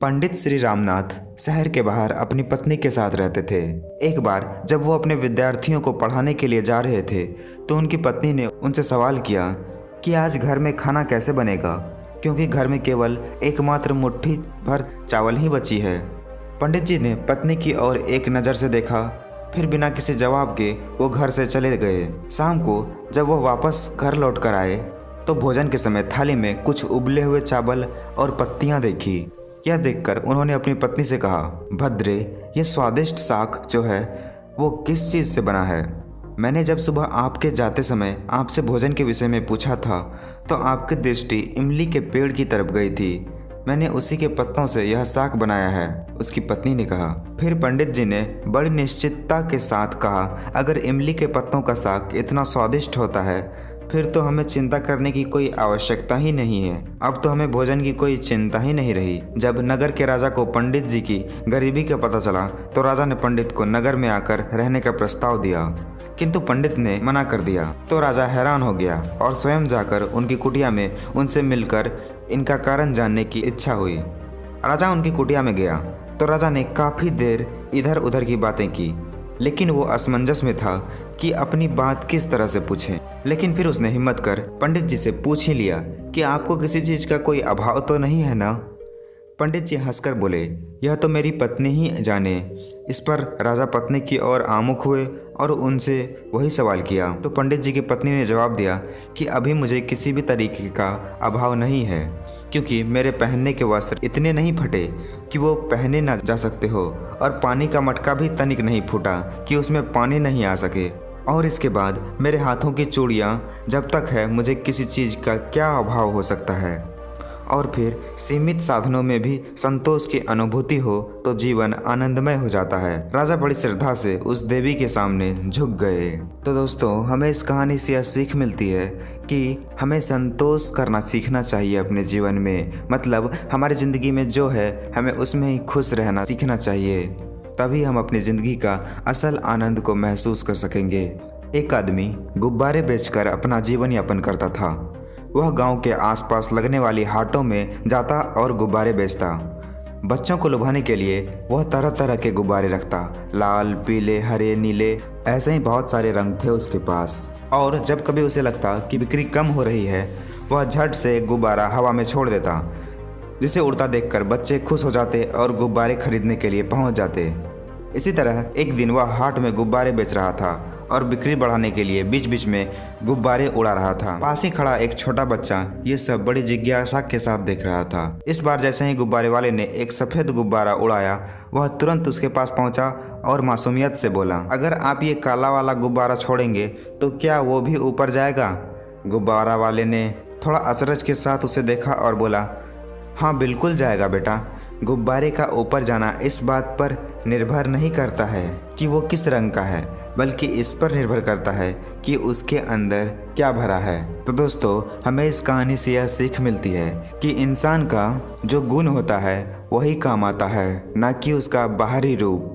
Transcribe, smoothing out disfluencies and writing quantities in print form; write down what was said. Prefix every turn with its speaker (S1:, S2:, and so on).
S1: पंडित श्री रामनाथ शहर के बाहर अपनी पत्नी के साथ रहते थे। एक बार जब वो अपने विद्यार्थियों को पढ़ाने के लिए जा रहे थे तो उनकी पत्नी ने उनसे सवाल किया कि आज घर में खाना कैसे बनेगा, क्योंकि घर में केवल एकमात्र मुट्ठी भर चावल ही बची है। पंडित जी ने पत्नी की ओर एक नज़र से देखा, फिर बिना किसी जवाब के वो घर से चले गए। शाम को जब वो वापस घर लौट कर आए तो भोजन के समय थाली में कुछ उबले हुए चावल और पत्तियां देखी। यह देखकर उन्होंने अपनी पत्नी से कहा, भद्रे, ये स्वादिष्ट साग जो है वो किस चीज़ से बना है? मैंने जब सुबह आपके जाते समय आपसे भोजन के विषय में पूछा था तो आपकी दृष्टि इमली के पेड़ की तरफ गई थी। मैंने उसी के पत्तों से यह साग बनाया है, उसकी पत्नी ने कहा। फिर पंडित जी ने बड़ी निश्चितता के साथ कहा, अगर इमली के पत्तों का साग इतना स्वादिष्ट होता है फिर तो हमें चिंता करने की कोई आवश्यकता ही नहीं है। अब तो हमें भोजन की कोई चिंता ही नहीं रही। जब नगर के राजा को पंडित जी की गरीबी का पता चला तो राजा ने पंडित को नगर में आकर रहने का प्रस्ताव दिया, किंतु पंडित ने मना कर दिया। तो राजा हैरान हो गया और स्वयं जाकर उनकी कुटिया में उनसे मिलकर इनका कारण जानने की इच्छा हुई। राजा उनकी कुटिया में गया तो राजा ने काफ़ी देर इधर उधर की बातें की, लेकिन वो असमंजस में था कि अपनी बात किस तरह से पूछें। लेकिन फिर उसने हिम्मत कर पंडित जी से पूछ ही लिया कि आपको किसी चीज़ का कोई अभाव तो नहीं है ना? पंडित जी हंसकर बोले, यह तो मेरी पत्नी ही जाने। इस पर राजा पत्नी की ओर आमुख हुए और उनसे वही सवाल किया। तो पंडित जी की पत्नी ने जवाब दिया कि अभी मुझे किसी भी तरीके का अभाव नहीं है, क्योंकि मेरे पहनने के वस्त्र इतने नहीं फटे कि वो पहने ना जा सकते हो, और पानी का मटका भी तनिक नहीं फूटा कि उसमें पानी नहीं आ सके। और इसके बाद मेरे हाथों की चूड़ियाँ जब तक है मुझे किसी चीज़ का क्या अभाव हो सकता है। और फिर सीमित साधनों में भी संतोष की अनुभूति हो तो जीवन आनंदमय हो जाता है। राजा बड़ी श्रद्धा से उस देवी के सामने झुक गए। तो दोस्तों, हमें इस कहानी से यह सीख मिलती है कि हमें संतोष करना सीखना चाहिए अपने जीवन में। मतलब हमारी ज़िंदगी में जो है हमें उसमें ही खुश रहना सीखना चाहिए, तभी हम अपनी ज़िंदगी का असल आनंद को महसूस कर सकेंगे। एक आदमी गुब्बारे बेचकर अपना जीवन यापन करता था। वह गांव के आसपास लगने वाली हाटों में जाता और गुब्बारे बेचता। बच्चों को लुभाने के लिए वह तरह तरह के गुब्बारे रखता। लाल, पीले, हरे, नीले, ऐसे ही बहुत सारे रंग थे उसके पास। और जब कभी उसे लगता कि बिक्री कम हो रही है, वह झट से गुब्बारा हवा में छोड़ देता, जिसे उड़ता देखकर बच्चे खुश हो जाते और गुब्बारे खरीदने के लिए पहुंच जाते। इसी तरह एक दिन वह हाट में गुब्बारे बेच रहा था और बिक्री बढ़ाने के लिए बीच बीच में गुब्बारे उड़ा रहा था। पास ही खड़ा एक छोटा बच्चा ये सब बड़ी जिज्ञासा के साथ देख रहा था। इस बार जैसे ही गुब्बारे वाले ने एक सफ़ेद गुब्बारा उड़ाया, वह तुरंत उसके पास पहुंचा और मासूमियत से बोला, अगर आप ये काला वाला गुब्बारा छोड़ेंगे तो क्या वो भी ऊपर जाएगा? गुब्बारा वाले ने थोड़ा अचरज के साथ उसे देखा और बोला, हाँ बिल्कुल जाएगा बेटा। गुब्बारे का ऊपर जाना इस बात पर निर्भर नहीं करता है कि वो किस रंग का है, बल्कि इस पर निर्भर करता है कि उसके अंदर क्या भरा है। तो दोस्तों, हमें इस कहानी से यह सीख मिलती है कि इंसान का जो गुण होता है वही काम आता है, ना कि उसका बाहरी रूप।